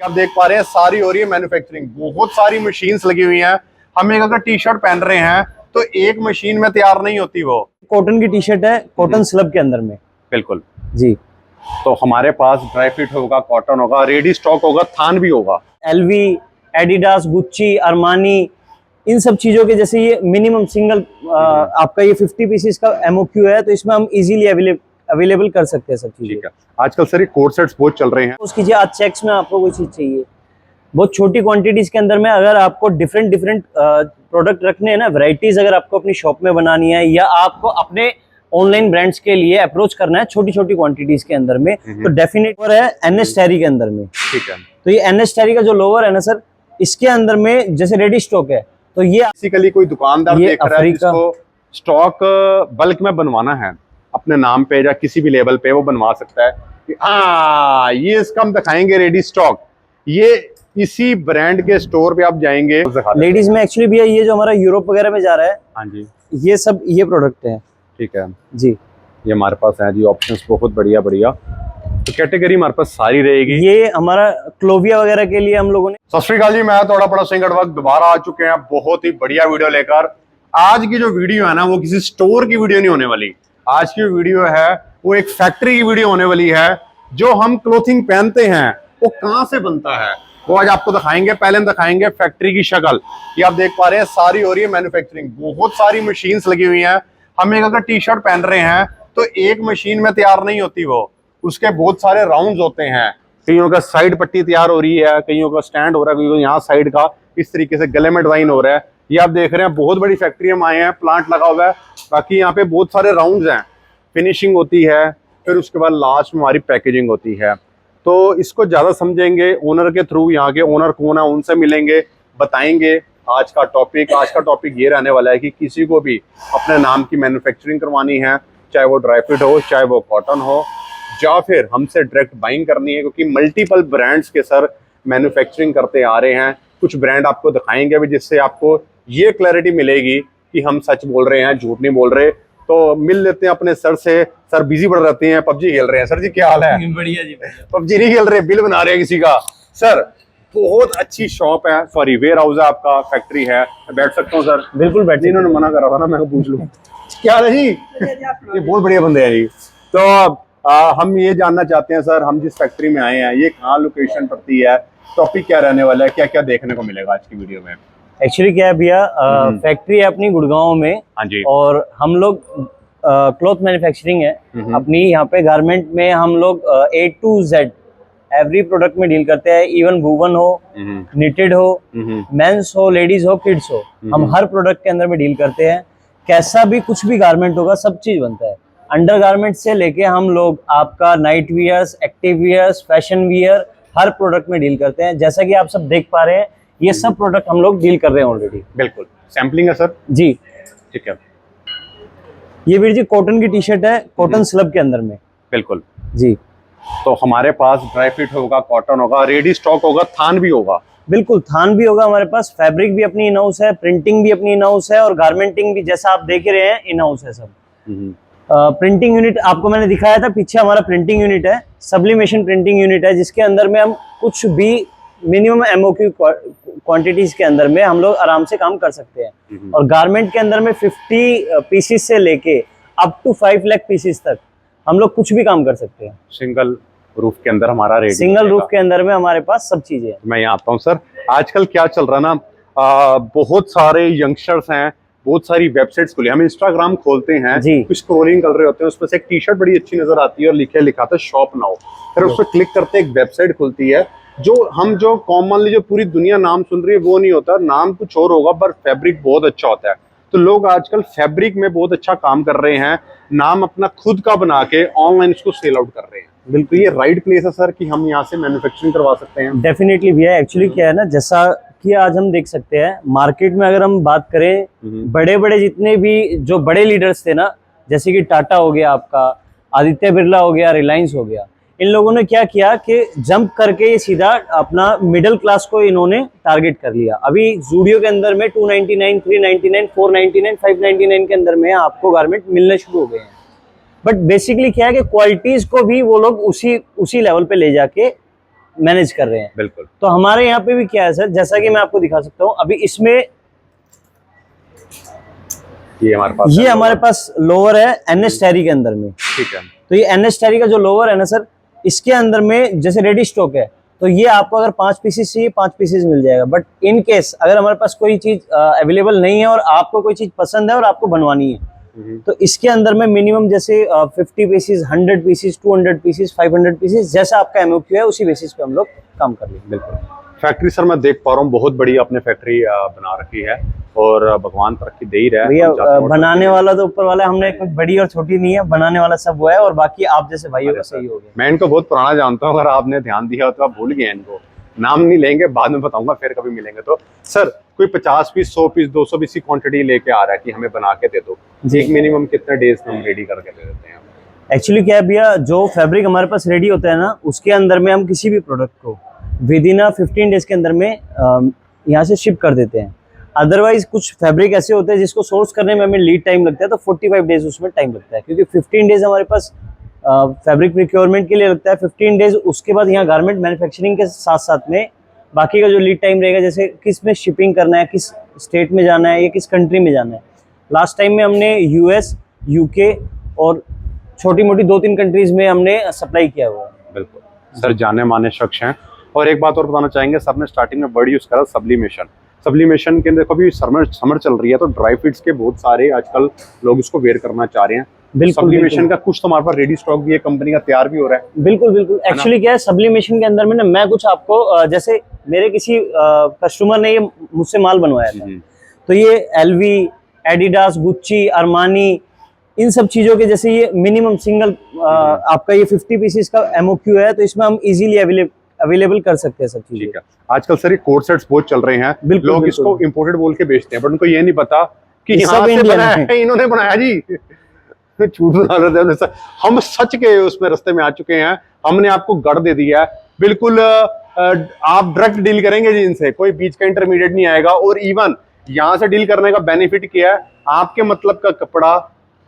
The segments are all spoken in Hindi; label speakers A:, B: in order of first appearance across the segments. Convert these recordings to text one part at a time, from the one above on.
A: आप देख पा रहे हैं सारी हो रही है मैन्युफैक्चरिंग, बहुत सारी मशीन्स लगी हुई हैं। हम एक अगर टी शर्ट पहन रहे हैं तो एक मशीन में तैयार नहीं होती। वो
B: कॉटन की टी शर्ट है, कॉटन स्लब के अंदर में।
A: बिल्कुल
B: जी।
A: तो हमारे पास ड्राई फिट होगा, कॉटन होगा, रेडी स्टॉक होगा, थान भी होगा।
B: एलवी, एडिडास, गुच्ची, अरमानी, इन सब चीजों के जैसे ये मिनिमम सिंगल आपका ये 50 पीसेस का एमओक्यू है, तो इसमें हम इजीली अवेलेबल कर सकते हैं सब चीजें।
A: ठीक है। आजकल सर ये कोट सेट्स बहुत चल रहे हैं।
B: उसकी आज चेक्स में आपको कोई चीज चाहिए, बहुत छोटी क्वांटिटीज के अंदर में, अगर आपको डिफरेंट प्रोडक्ट रखने हैं ना, वैरायटीज अगर आपको अपनी शॉप में बनानी है या आपको अपने ऑनलाइन ब्रांड्स के लिए अप्रोच करना है छोटी छोटी क्वांटिटीज के अंदर में, तो डेफिनेट है एनएस टैरी के अंदर में।
A: ठीक है।
B: तो ये एनएस टैरी का जो लोअर है ना सर, इसके अंदर में जैसे रेडी स्टॉक है, तो ये
A: बेसिकली कोई दुकानदार देख रहा है जिसको स्टॉक बल्क में बनवाना है अपने नाम पे या किसी भी लेवल पे, वो बनवा सकता है कि ये इसका हम दिखाएंगे रेडी स्टॉक। ये इसी ब्रांड के स्टोर पे आप जाएंगे।
B: लेडीज में एक्चुअली भैया ये जो हमारा यूरोप वगैरह में जा रहा है,
A: हाँ जी,
B: ये सब ये प्रोडक्ट है।
A: ठीक है
B: जी,
A: ये हमारे पास है जी ऑप्शंस बहुत बढ़िया बढ़िया। तो कैटेगरी हमारे पास सारी रहेगी।
B: ये हमारा क्लोविया वगैरह के लिए हम लोगों ने।
A: सत श्री अकाल जी, मैं थोड़ा बड़ा सिंह वक्त दोबारा आ चुके हैं बहुत ही बढ़िया वीडियो लेकर। आज की जो वीडियो है ना, वो किसी स्टोर की वीडियो नहीं होने वाली। आज की वीडियो है वो एक फैक्ट्री की वीडियो होने वाली है। जो हम क्लोथिंग पहनते हैं वो कहाँ से बनता है वो आज आपको दिखाएंगे। पहले हम दिखाएंगे फैक्ट्री की शक्ल। ये आप देख पा रहे हैं सारी हो रही है मैन्युफैक्चरिंग, बहुत सारी मशीन्स लगी हुई हैं। हम एक अगर टी शर्ट पहन रहे हैं तो एक मशीन में तैयार नहीं होती, वो उसके बहुत सारे राउंड्स होते हैं। कईयों का साइड पट्टी तैयार हो रही है, कईयों का स्टैंड हो रहा है, कईयों का यहाँ साइड का इस तरीके से गले में डिजाइन हो रहा है। ये आप देख रहे हैं बहुत बड़ी फैक्ट्री में आए हैं, प्लांट लगा हुआ है। बाकी यहाँ पे बहुत सारे राउंड्स हैं, फिनिशिंग होती है, फिर उसके बाद लास्ट में हमारी पैकेजिंग होती है। तो इसको ज्यादा समझेंगे ओनर के थ्रू। यहाँ के ओनर कौन है उनसे मिलेंगे, बताएंगे आज का टॉपिक ये रहने वाला है कि किसी को भी अपने नाम की मैन्युफैक्चरिंग करवानी है, चाहे वो ड्राई फिट हो, चाहे वो कॉटन हो, या फिर हमसे डायरेक्ट बाइंग करनी है, क्योंकि मल्टीपल ब्रांड्स के सर मैन्युफैक्चरिंग करते आ रहे हैं। कुछ ब्रांड आपको दिखाएंगे भी जिससे आपको ये क्लैरिटी मिलेगी कि हम सच बोल रहे हैं, झूठ नहीं बोल रहे। तो मिल लेते हैं अपने सर से। सर बिजी बढ़ रहते हैं, पबजी खेल रहे हैं। सर जी क्या हाल है?
B: बढ़िया जी।
A: पबजी नहीं खेल रहे, बिल बना रहे हैं किसी का। सर बहुत अच्छी शॉप है, सॉरी वेयर हाउस है आपका, फैक्ट्री है। बैठ सकता हूँ सर?
B: बिल्कुल बैठ।
A: इन्होंने मना करा था ना, मैं पूछ लूँ क्या है जी? ये बहुत बढ़िया बंदे हैं जी। तो हम ये जानना चाहते हैं सर, हम जिस फैक्ट्री में आए हैं ये कहाँ लोकेशन पड़ती है, टॉपिक क्या रहने वाला है, क्या क्या देखने को मिलेगा आज की वीडियो में?
B: एक्चुअली क्या है भैया, फैक्ट्री है अपनी गुड़गांव में।
A: हाँ जी।
B: और हम लोग क्लॉथ मैन्युफैक्चरिंग है अपनी यहाँ पे। गारमेंट में हम लोग A to Z every product में डील करते हैं। इवन वूवन हो, निटेड हो, मेंस हो, लेडीज हो, किड्स हो, हम हर प्रोडक्ट के अंदर में डील करते हैं। कैसा भी कुछ भी गारमेंट होगा सब चीज बनता है। अंडर गारमेंट से लेके हम लोग आपका night wears, active wears, fashion wear, हर प्रोडक्ट में डील करते हैं। जैसा कि आप सब देख पा रहे हैं, ये सब प्रोडक्ट हम लोग डील कर रहे हैं ऑलरेडी।
A: बिल्कुल सैम्पलिंग है सर
B: जी।
A: ठीक है।
B: ये वीर जी कॉटन की टी शर्ट है, कॉटन स्लब के अंदर में।
A: बिल्कुल
B: जी।
A: तो हमारे पास ड्राई फिट होगा, कॉटन होगा, रेडी स्टॉक होगा, थान भी होगा।
B: बिल्कुल थान भी होगा हमारे पास। फैब्रिक भी अपनी इन हाउस है, प्रिंटिंग भी अपनी इन हाउस है, और गारमेंटिंग भी जैसा आप देख रहे हैं इन हाउस है सब। प्रिंटिंग यूनिट आपको मैंने दिखाया था पीछे, हमारा प्रिंटिंग यूनिट है, सब्लिमेशन प्रिंटिंग यूनिट है, जिसके अंदर में हम कुछ भी मिनिमम एमओक्यू क्वांटिटीज के अंदर में हम लोग आराम से काम कर सकते हैं। और गारमेंट के अंदर में 50 पीसीस से लेके अप टू 5 लाख पीसीस तक हम लोग कुछ भी काम कर सकते हैं।
A: सिंगल रूफ के अंदर हमारा रेडी,
B: सिंगल रूफ के अंदर में हमारे पास सब चीजें हैं।
A: मैं यहाँ आता हूँ सर। आजकल क्या चल रहा ना, बहुत सारे यंगस्टर्स हैं, बहुत सारी वेबसाइट्स खुली। हम इंस्टाग्राम खोलते हैं, कुछ स्क्रॉलिंग कर रहे होते हैं, उसमें से एक टी शर्ट बड़ी अच्छी नजर आती है और लिखा था शॉप नाउ। फिर उस पर क्लिक करते एक वेबसाइट खुलती है। जो कॉमनली जो पूरी दुनिया नाम सुन रही है वो नहीं होता, नाम कुछ और होगा पर फैब्रिक बहुत अच्छा होता है। तो लोग आजकल फैब्रिक में बहुत अच्छा काम कर रहे हैं, नाम अपना खुद का बना के ऑनलाइन इसको सेल आउट कर रहे हैं। बिल्कुल ये राइट प्लेस है सर कि हम यहाँ से मैन्युफैक्चरिंग करवा सकते हैं?
B: डेफिनेटली भैया। एक्चुअली क्या है ना, जैसा कि आज हम देख सकते हैं मार्केट में, अगर हम बात करें बड़े बड़े जितने भी जो बड़े लीडर्स थे ना, जैसे कि टाटा हो गया, आपका आदित्य बिरला हो गया, रिलायंस हो गया, इन लोगों ने क्या किया कि जंप करके ये सीधा अपना मिडिल क्लास को इन्होंने टारगेट कर लिया। अभी जूडियो के अंदर में 299, 399, 499, 599 के अंदर में आपको गारमेंट मिलने शुरू हो गए हैं। बट बेसिकली क्या है कि क्वालिटीज को भी वो लोग उसी लेवल पे ले जाके मैनेज कर रहे हैं।
A: बिल्कुल।
B: तो हमारे यहाँ पे भी क्या है सर, जैसा कि मैं आपको दिखा सकता हूँ अभी इसमें,
A: ये हमारे पास
B: लोअर है NS टैरी के अंदर में।
A: ठीक है।
B: तो ये NS टैरी का जो लोअर है ना सर, इसके अंदर में जैसे रेडी स्टॉक है, तो ये आपको अगर 5 पीसेस चाहिए 5 पीसेस मिल जाएगा। बट इन केस अगर हमारे पास कोई चीज अवेलेबल नहीं है और आपको कोई चीज पसंद है और आपको बनवानी है, तो इसके अंदर में मिनिमम जैसे 50 पीसेस, 100 पीसेस, 200 पीसेस, 500 पीसेस, जैसा आपका MOQ है उसी बेसिस पे हम लोग काम कर लेंगे।
A: बिल्कुल। फैक्ट्री सर मैं देख पा रहा हूँ बहुत बड़ी आपने फैक्ट्री बना रखी है और भगवान तरक्की दे ही रहा है।
B: भैया बनाने वाला तो ऊपर वाला, हमने कोई बड़ी और छोटी नहीं है, बनाने वाला सब वो है, और बाकी आप जैसे भाइयों का सही हो गया।
A: मैं इनको बहुत पुराना जानता हूँ, अगर आपने ध्यान दिया हो तो आप भूल गए इनको, नाम नहीं लेंगे, बाद में बताऊंगा फिर कभी मिलेंगे तो। सर कोई 50 पीस, 100 पीस, 200 पीस की क्वांटिटी लेके आ रहा है कि हमें बना के दे दो, एक मिनिमम कितने डेज में हम रेडी करके दे देते हैं?
B: एक्चुअली क्या है भैया, जो फैब्रिक हमारे पास रेडी होता है ना, उसके अंदर में हम किसी भी प्रोडक्ट को विद इन 15 डेज के अंदर में यहाँ से शिप कर देते हैं। अदरवाइज कुछ फैब्रिक ऐसे होते हैं जिसको सोर्स करने में हमें लीड टाइम लगता है, तो 45 डेज उसमें टाइम लगता है, क्योंकि 15 डेज हमारे पास फैब्रिक प्रिक्योरमेंट के लिए लगता है, 15 डेज उसके बाद यहाँ गारमेंट मैन्युफैक्चरिंग के साथ साथ में बाकी का जो लीड टाइम रहेगा, जैसे किस में शिपिंग करना है, किस स्टेट में जाना है या किस कंट्री में जाना है। लास्ट टाइम में हमने US, UK और छोटी मोटी 2-3 कंट्रीज में हमने सप्लाई किया हुआ है।
A: बिल्कुल सर, जाने माने शख्स हैं। और एक बात और बताना चाहेंगे, सर ने स्टार्टिंग में वर्ड यूज करा सब्लिमेशन। सब्लिमेशन के अंदर देखो अभी समर चल रही है, तो ड्राई फिट्स के बहुत सारे आजकल लोग इसको वेयर करना चाह रहे हैं। सब्लिमेशन का कुछ तो हमारे पास रेडी स्टॉक भी है, कंपनी का तैयार भी हो रहा है।
B: बिल्कुल बिल्कुल। एक्चुअली क्या है, सब्लिमेशन के अंदर में ना मैं कुछ आपको जैसे मेरे किसी कस्टमर ने ये मुझसे माल बनवाया था, तो ये LV, एडिडास, गुच्ची, अरमानी, इन सब चीजों के जैसे ये मिनिमम सिंगल आपका ये 50 पीसेस का MOQ है, तो इसमें हम इजीली अवेलेबल कर सकते हैं सब चीजें। ठीक
A: है। आजकल सर ये कोड सेट्स बहुत चल रहे हैं, लोग इसको इंपोर्टेड बोल के बेचते हैं, बट उनको ये नहीं पता कि यहाँ से बना है, इन्होंने बनाया जी। झूठ बता रहे थे, हम सच के उसमें रास्ते में आ चुके हैं, हमने आपको गढ़ दे दिया है। बिल्कुल आप डायरेक्ट डील करेंगे जी इनसे, कोई बीच का इंटरमीडिएट नहीं आएगा। और इवन यहाँ से डील करने का बेनिफिट क्या है, आपके मतलब का कपड़ा,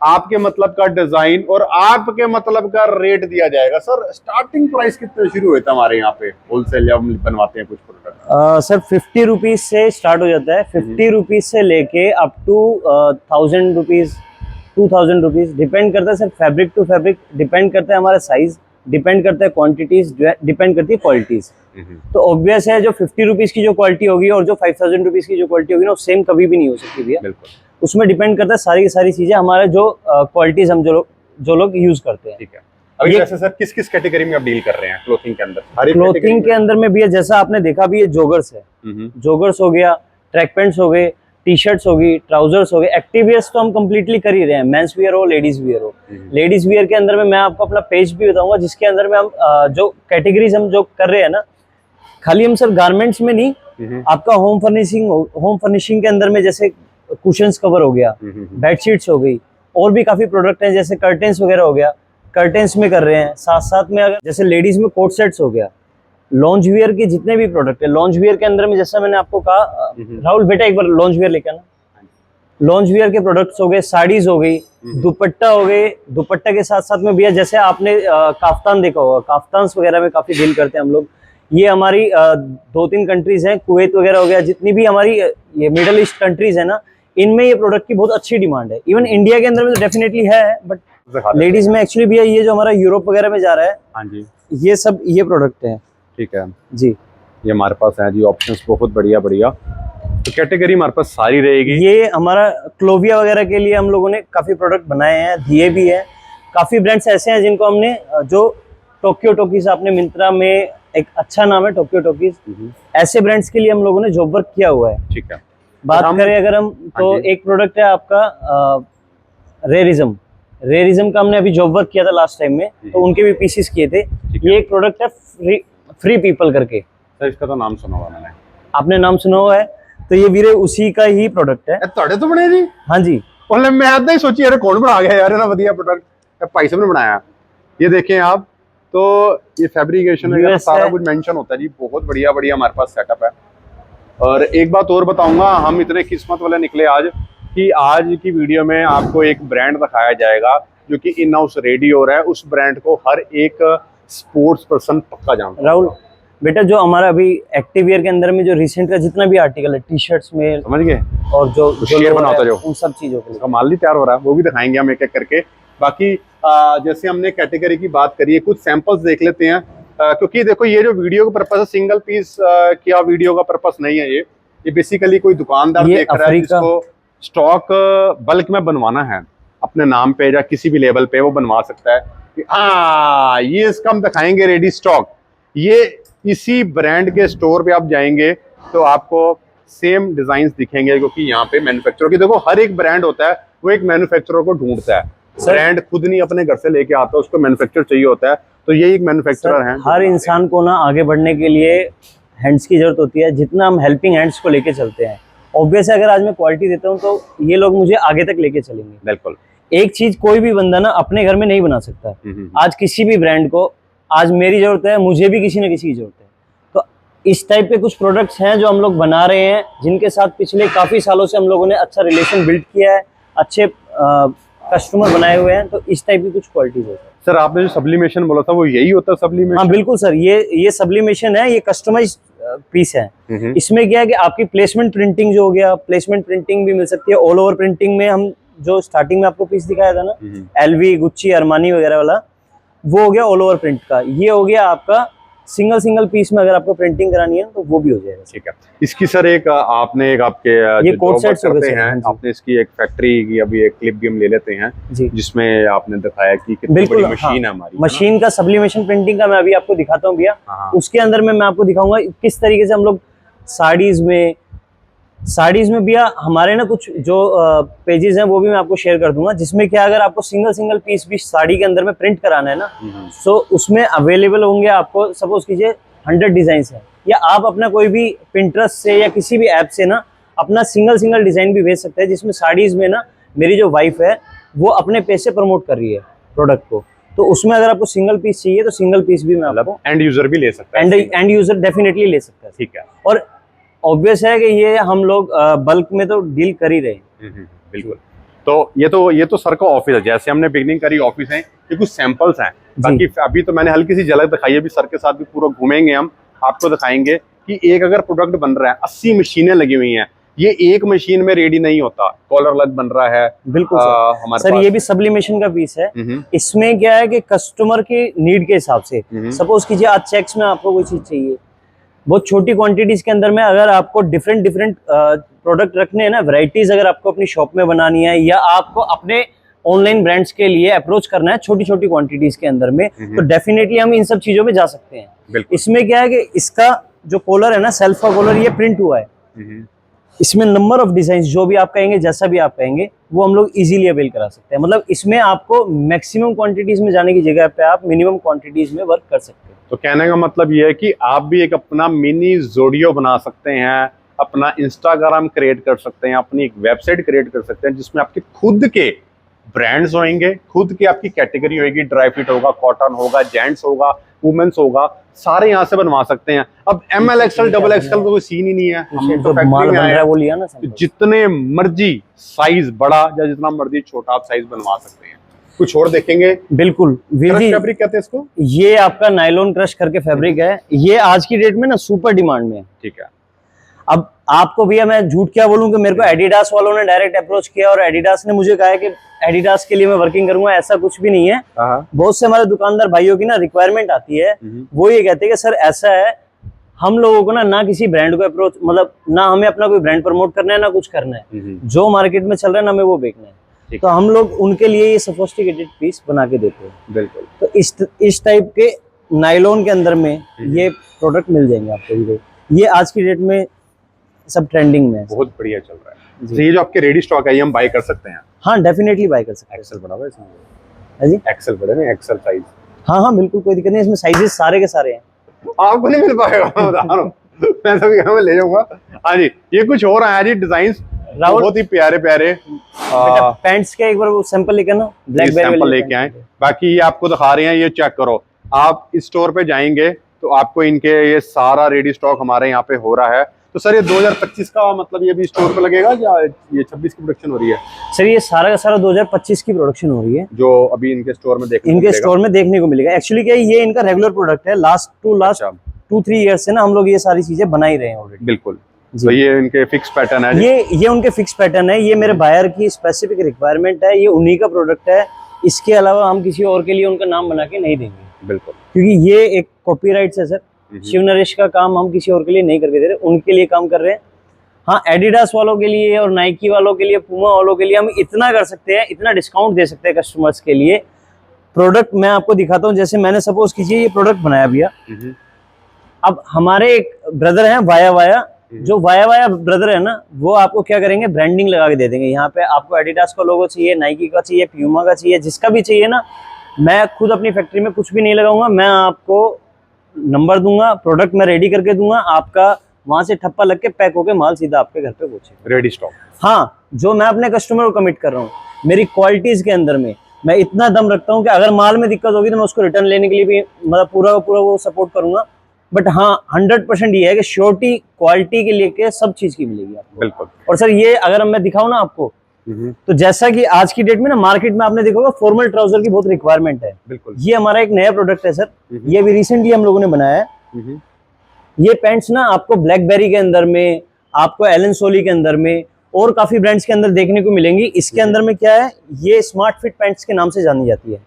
A: आपके मतलब का डिजाइन और आपके मतलब का रेट दिया जाएगा। सर स्टार्टिंग प्राइस कितने शुरू हुए थे हमारे यहाँ पे होलसेल जब बनवाते हैं कुछ प्रोडक्ट?
B: सर 50 रुपीज से स्टार्ट हो जाता है, 50 रुपीज से लेके up to 1000 rupees, 2000 rupees, depend करता है sir, fabric to fabric depend करता है, हमारा साइज डिपेंड करता है, क्वांटिटीज डिपेंड करती है क्वालिटीज। तो ऑब्वियस है जो 50 रुपीज की जो क्वालिटी होगी और जो 5000 रुपीज की जो क्वालिटी होगी ना, वो सेम कभी भी नहीं हो सकती भैया।
A: बिल्कुल,
B: उसमें डिपेंड करता है सारी की सारी चीजें, हमारे जो क्वालिटीज हम जो लोग यूज करते हैं।
A: ठीक है। अभी जैसे सर किस किस कैटेगरी में आप डील कर रहे हैं क्लोथिंग के अंदर?
B: क्लोथिंग के अंदर में भी जैसा आपने देखा भी, ये जोगर्स है, जोगर्स हो गया, ट्रैक पैंट्स हो गए, टी शर्ट्स हो गई, ट्राउजर्स हो गए। एक्टिव वियर्स तो हम कंप्लीटली कर ही रहे हैं, मेंस वियर हो, लेडीज वियर हो। लेडीज वियर के अंदर में मैं आपको अपना पेज भी बताऊंगा, जिसके अंदर में हम जो कैटेगरीज हम जो कर रहे हैं ना, खाली हम सर गारमेंट्स में नहीं, आपका होम फर्निशिंग के अंदर में जैसे कुशन्स कवर हो गया, बेडशीट्स हो गई, और भी काफी प्रोडक्ट हैं, जैसे कर्टेन्स वगैरह हो गया, कर्टेन्स में कर रहे हैं। साथ साथ में अगर जैसे लेडीज में कोट सेट्स हो गया, लॉन्ज वियर के जितने भी प्रोडक्ट है, लॉन्ज वियर के अंदर में जैसा मैंने आपको कहा, राहुल बेटा एक बार लॉन्ज वियर लेकर आना, लॉन्ज वियर के प्रोडक्ट्स हो गए, साड़ीज हो गई, दुपट्टा हो गए, दुपट्टा के साथ साथ में भैया जैसे आपने काफ्तान देखा होगा, काफ्तान्स वगैरह में काफी डील करते हैं हम लोग। ये हमारी 2-3 कंट्रीज हैं, कुवैत वगैरह हो गया, जितनी भी हमारी ये मिडल ईस्ट कंट्रीज है ना, इनमें ये प्रोडक्ट की बहुत अच्छी डिमांड है। इवन इंडिया के अंदर में तो डेफिनेटली है, बट लेडीज में एक्चुअली भैया ये जो हमारा यूरोप वगैरह में जा रहा है, हाँ जी, ये सब ये प्रोडक्ट है।
A: ठीक है जी,
B: ये
A: हमारे पास है जी ऑप्शंस बहुत बढ़िया बढ़िया। तो कैटेगरी हमारे पास सारी रहेगी।
B: ये हमारा क्लोविया वगैरह के लिए हम लोगों ने काफी प्रोडक्ट बनाए हैं, दिए भी है। काफी ब्रांड्स ऐसे हैं जिनको हमने, जो टोक्यो टोकीज, आपने मिंत्रा में एक अच्छा नाम है टोक्यो टोकीज, ऐसे ब्रांड्स के लिए हम लोगों ने जॉब वर्क किया हुआ है।
A: ठीक है।
B: बात करें अगर हम, तो एक प्रोडक्ट है आपका रेरिज्म का, हमने अभी जॉब वर्क किया था लास्ट टाइम में, तो उनके भी पीसेस किए थे। ये एक प्रोडक्ट है फ्री पीपल करके।
A: सर इसका तो नाम सुना हुआ मैंने।
B: आपने नाम सुना हुआ है? तो ये वीरे उसी का ही प्रोडक्ट है।
A: तोड़े तो बने जी?
B: हाँ जी।
A: और मैं आधा ही सोची यार कौन बना गया यार, ना बढ़िया प्रोडक्ट भाई साहब ने बनाया। ये देखें आप, तो ये फैब्रिकेशन वगैरह सारा कुछ मेंशन होता है जी, बहुत बढ़िया बढ़िया हमारे पास सेटअप है। और एक बात और बताऊंगा, हम इतने किस्मत वाले निकले आज कि आज की वीडियो में आपको एक ब्रांड दिखाया जाएगा जो कि इन हाउस रेडी हो रहा है। उस ब्रांड को हर एक स्पोर्ट्स पर्सन पक्का जानता है।
B: राहुल बेटा जो हमारा अभी एक्टिव वियर के अंदर में जो रिसेंट का जितना भी आर्टिकल है, टी शर्ट्स में,
A: समझ गए,
B: और जो
A: शेयर बना होता है जो,
B: उन सब चीजों के लिए
A: उसका माल नहीं तैयार हो रहा है, वो भी दिखाएंगे हम एक एक करके। बाकी जैसे हमने कैटेगरी की बात करी है, कुछ सैंपल्स देख लेते हैं, क्योंकि देखो ये जो वीडियो का पर्पस है, सिंगल पीस क्या वीडियो का पर्पस नहीं है। ये बेसिकली कोई दुकानदार देख रहा है जिसको स्टॉक बल्क में बनवाना है अपने नाम पे या किसी भी लेवल पे, वो बनवा सकता है कि हाँ ये इसका हम दिखाएंगे रेडी स्टॉक। ये इसी ब्रांड के स्टोर पे आप जाएंगे तो आपको सेम डिजाइन दिखेंगे, क्योंकि यहाँ पे मैन्युफैक्चरर की, देखो हर एक ब्रांड होता है वो एक मैन्युफैक्चरर को ढूंढता है। ब्रांड खुद नहीं अपने घर से लेके आता, उसको मैन्युफैक्चर चाहिए होता है, तो ये एक मैन्युफैक्चरर है।
B: हर इंसान को ना आगे बढ़ने के लिए हैंड्स की जरूरत होती है, जितना हम हेल्पिंग हैंड्स को लेके चलते हैं। ऑब्वियस है, अगर आज मैं क्वालिटी देता हूँ तो ये लोग मुझे आगे तक लेके चलेंगे।
A: बिल्कुल।
B: एक चीज कोई भी बंदा ना अपने घर में नहीं बना सकता। आज किसी भी ब्रांड को, आज मेरी जरूरत है, मुझे भी किसी न किसी की जरूरत है, तो इस टाइप के कुछ प्रोडक्ट्स हैं जो हम लोग बना रहे हैं, जिनके साथ पिछले काफी सालों से हम लोगों ने अच्छा रिलेशन बिल्ड किया है, अच्छे कस्टमर बनाए हुए हैं, तो इस टाइप की कुछ क्वालिटीज होती है।
A: सर आपने जो सब्लिमेशन बोला था वो यही होता है सब्लिमेशन?
B: हाँ बिल्कुल सर, ये सब्लिमेशन है, ये कस्टमाइज पीस है। इसमें क्या है कि आपकी प्लेसमेंट प्रिंटिंग जो हो गया, प्लेसमेंट प्रिंटिंग भी मिल सकती है। ऑल ओवर प्रिंटिंग में हम जो स्टार्टिंग में आपको पीस दिखाया था ना, एलवी, गुच्ची, अरमानी वगैरह वाला, वो हो गया ऑल ओवर प्रिंट का। ये हो गया आपका सिंगल पीस में अगर आपको प्रिंटिंग करानी है तो वो भी हो जाएगा।
A: ठीक है। इसकी सर एक आपने एक आपके
B: ये कोट सेट्स
A: करते हैं, आपने इसकी एक फैक्ट्री की अभी एक क्लिप भी हम ले लेते हैं जिसमें आपने दिखाया कि कितनी बड़ी मशीन है हमारी।
B: मशीन का सब्लिमेशन प्रिंटिंग का मैं अभी आपको दिखाता हूँ भैया। उसके अंदर में मैं आपको दिखाऊंगा किस तरीके से हम लोग साड़ीज में भैया हमारे ना कुछ जो पेजेस हैं वो भी मैं आपको शेयर कर दूंगा, जिसमें क्या अगर आपको सिंगल पीस भी साड़ी के अंदर में प्रिंट कराना है ना, तो उसमें अवेलेबल होंगे आपको, सपोज कीजिए 100 डिजाइन है, या आप अपना कोई भी पिंटरेस्ट से या किसी भी ऐप से ना अपना सिंगल डिजाइन भी भेज सकते हैं, जिसमें साड़ीज में ना मेरी जो वाइफ है वो अपने पेज से प्रमोट कर रही है प्रोडक्ट को, तो उसमें अगर आपको सिंगल पीस चाहिए तो सिंगल पीस भी मैं आपको,
A: एंड यूजर भी ले सकता है,
B: एंड यूजर डेफिनेटली ले सकता है।
A: ठीक है। और
B: ऑब्वियस है कि ये हम लोग बल्क में तो डील कर ही रहे हैं।
A: बिल्कुल। तो ये तो सर का ऑफिस है, जैसे हमने बिगनिंग करी ऑफिस है, ये कुछ सैंपल्स हैं। बाकी अभी तो मैंने हल्की सी झलक दिखाई है, अभी सर के साथ भी पूरा घूमेंगे हम, आपको दिखाएंगे कि एक अगर प्रोडक्ट बन रहा है, 80 मशीनें लगी हुई हैं, ये एक मशीन में रेडी नहीं होता, कॉलर अलग बन रहा है।
B: बिल्कुल हमारे सर, ये भी सब्लिमेशन का पीस है। इसमें क्या है कि कस्टमर के नीड के हिसाब से, सपोज कीजिए आज चेक्स में आपको कोई चीज चाहिए, बहुत छोटी क्वांटिटीज के अंदर में, अगर आपको डिफरेंट प्रोडक्ट रखने हैं ना, वैरायटीज अगर आपको अपनी शॉप में बनानी है, या आपको अपने ऑनलाइन ब्रांड्स के लिए अप्रोच करना है छोटी क्वांटिटीज के अंदर में, तो डेफिनेटली हम इन सब चीजों में जा सकते हैं। इसमें क्या है कि इसका जो कॉलर है ना, सेल्फ का कॉलर, ये प्रिंट हुआ है, इसमें नंबर ऑफ डिजाइन जो भी आप कहेंगे, जैसा भी आप कहेंगे, वो हम लोग इजीली अवेल करा सकते हैं। मतलब इसमें आपको मैक्सिमम क्वांटिटीज में जाने की जगह पे आप मिनिमम क्वांटिटीज में वर्क कर सकते हैं।
A: तो कहने का मतलब ये है कि आप भी एक अपना मिनी ज़ोडियो बना सकते हैं, अपना इंस्टाग्राम क्रिएट कर सकते हैं, अपनी एक वेबसाइट क्रिएट कर सकते हैं, जिसमें आपके खुद के ब्रांड्स होंगे, खुद की आपकी कैटेगरी होगी, ड्राई फिट होगा, कॉटन होगा, जेंट्स होगा, वुमेन्स होगा, सारे यहाँ से बनवा सकते हैं। अब ML XL डबल XL का कोई सीन ही नहीं है, हम तो फैक्ट्री में आए हैं, वो लिया ना, जितने मर्जी साइज बड़ा या जितना मर्जी छोटा आप साइज बनवा सकते हैं। कुछ और देखेंगे?
B: बिल्कुल।
A: फैब्रिक कहते हैं इसको,
B: ये आपका नायलॉन क्रश करके फैब्रिक है, ये आज की डेट में ना सुपर डिमांड में है।
A: ठीक है।
B: अब आपको भैया मैं झूठ क्या बोलूं कि मेरे को एडिडास वालों ने डायरेक्ट अप्रोच किया और एडिडास ने मुझे कहा है कि एडिडास के लिए मैं वर्किंग करूंगा, ऐसा कुछ भी नहीं है। बहुत से हमारे दुकानदार भाइयों की ना रिक्वायरमेंट आती है, वो ये कहते हैं कि सर ऐसा है, हम लोगों को ना किसी ब्रांड को अप्रोच, मतलब ना हमें अपना कोई ब्रांड प्रमोट करना है, ना कुछ करना है, जो मार्केट में चल रहा है ना हमें वो बेचना है, तो हम लोग उनके लिए ये सोफिस्टिकेटेड पीस बना के देते हैं। बिल्कुल। तो इस टाइप के नायलॉन के अंदर में ये प्रोडक्ट मिल जाएंगे आपको। ये आज की डेट में सब ट्रेंडिंग में है, बहुत
A: बढ़िया चल रहा है। तो ये जो आपके रेडी स्टॉक है, ये हम बाय कर सकते हैं?
B: हाँ डेफिनेटली बाय कर सकते हैं।
A: एक्सेल बड़ा हुआ है इसमें? जी एक्सेल बड़ा है, एक्सेल साइज।
B: हाँ बिल्कुल, कोई दिक्कत नहीं, इसमें साइजेस सारे के सारे हैं।
A: आपको नहीं मिल पाएगा, मैं तो यहाँ में ले जाऊंगा। हाँ जी, ये कुछ और आया जी डिजाइन, बहुत ही प्यारे
B: पैंट्स के एक बार वो सैंपल लेके ना, ब्लैकबेरी
A: सैंपल लेके आए। बाकी ये आपको दिखा रहे हैं, ये चेक करो। आप इस स्टोर पे जाएंगे तो आपको इनके ये सारा रेडी स्टॉक हमारे यहाँ पे हो रहा है। तो सर ये 2025 का मतलब ये भी स्टोर पे लगेगा या ये 26 की प्रोडक्शन हो रही है?
B: सर ये सारा का सारा 2025 की प्रोडक्शन हो रही है, जो
A: अभी इनके स्टोर में
B: देखने को मिलेगा। एक्चुअली क्या है, ये इनका रेगुलर प्रोडक्ट है, लास्ट 2-3 ईयर्स से ना हम लोग ये सारी चीजें बना ही रहे हैं ऑलरेडी।
A: बिल्कुल।
B: जी।
A: तो ये इनके फिक्स पैटर्न है?
B: ये उनके फिक्स पैटर्न है, ये मेरे बायर की स्पेसिफिक रिक्वायरमेंट है, ये उन्हीं का प्रोडक्ट है। इसके अलावा हम किसी और के लिए उनका नाम बना के नहीं देंगे।
A: बिल्कुल।
B: क्योंकि ये एक कॉपीराइट है सर। शिव नरेश का काम हम किसी और के लिए नहीं करके दे रहे, उनके लिए काम कर रहे हैं। हाँ, एडिडास वालों के लिए और नाइकी वालों के लिए, पूमा वालों के लिए हम इतना कर सकते हैं, इतना डिस्काउंट दे सकते हैं कस्टमर्स के लिए। प्रोडक्ट मैं आपको दिखाता हूँ, जैसे मैंने सपोज कीजिए ये प्रोडक्ट बनाया भैया। अब हमारे एक ब्रदर हैं वाया, जो वाया ब्रदर है ना, वो आपको क्या करेंगे, ब्रांडिंग लगा के दे देंगे। यहाँ पे आपको एडिडास का लोगो चाहिए, नाइकी का चाहिए, प्यूमा का चाहिए, जिसका भी चाहिए ना, मैं खुद अपनी फैक्ट्री में कुछ भी नहीं लगाऊंगा, मैं आपको नंबर दूंगा, प्रोडक्ट मैं रेडी करके दूंगा, आपका वहां से ठप्पा लग के पैक होके माल सीधा आपके घर पे पहुंचे,
A: रेडी स्टॉक।
B: हाँ, जो मैं अपने कस्टमर को कमिट कर रहा हूँ मेरी क्वालिटीज के अंदर में, मैं इतना दम रखता हूँ कि अगर माल में दिक्कत होगी तो मैं उसको रिटर्न लेने के लिए भी मतलब पूरा वो सपोर्ट करूंगा। बट हाँ, 100% ये है कि श्योरिटी क्वालिटी के लिए सब चीज की मिलेगी आपको।
A: बिल्कुल।
B: और सर ये अगर मैं दिखाऊं ना आपको, तो जैसा कि आज की डेट में ना मार्केट में आपने देखा होगा फॉर्मल ट्राउजर की बहुत रिक्वायरमेंट है।
A: बिल्कुल।
B: ये हमारा एक नया प्रोडक्ट है सर, ये भी रिसेंटली हम लोगों ने बनाया है। ये पैंट्स ना आपको ब्लैकबेरी के अंदर में, आपको एलन सोली के अंदर में और काफी ब्रांड्स के अंदर देखने को मिलेंगी। इसके अंदर में क्या है, ये स्मार्ट फिट पैंट्स के नाम से जानी जाती है।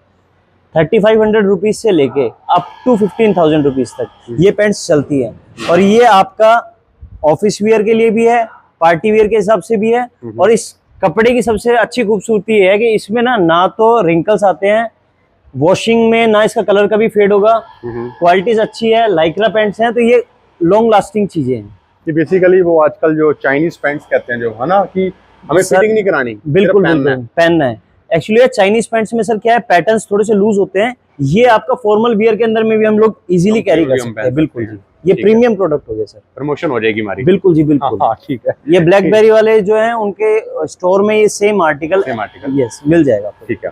B: 3500 रुपीज से लेके अप टू 15,000 रुपीज तक ये पैंट्स चलती है। और ये आपका ऑफिस वियर के लिए भी है, पार्टी वियर के हिसाब से भी है। और इस कपड़े की सबसे अच्छी खूबसूरती है कि इसमें ना तो रिंकल्स आते हैं वॉशिंग में, ना इसका कलर कभी फेड होगा, क्वालिटीज अच्छी है, लाइक्रा पैंट्स हैं, तो ये लॉन्ग लास्टिंग चीजें हैं।
A: ये बेसिकली वो आजकल जो चाइनीज पैंट्स कहते हैं जो है ना, कि हमें फिटिंग नहीं करानी,
B: बिल्कुल पहनना है। एक्चुअली चाइनीज पैंट्स में सर क्या है, पैटर्न्स थोड़े से लूज होते हैं, ये आपका फॉर्मल वियर के अंदर में भी हम लोग इजीली कैरी कर सकते हैं। बिल्कुल जी, ये प्रीमियम प्रोडक्ट हो गया सर,
A: प्रमोशन हो जाएगी हमारी।
B: बिल्कुल जी, बिल्कुल।
A: हाँ, ठीक है।
B: ये ब्लैकबेरी वाले जो हैं उनके स्टोर में ये सेम आर्टिकल यस मिल जाएगा आपको।
A: ठीक है।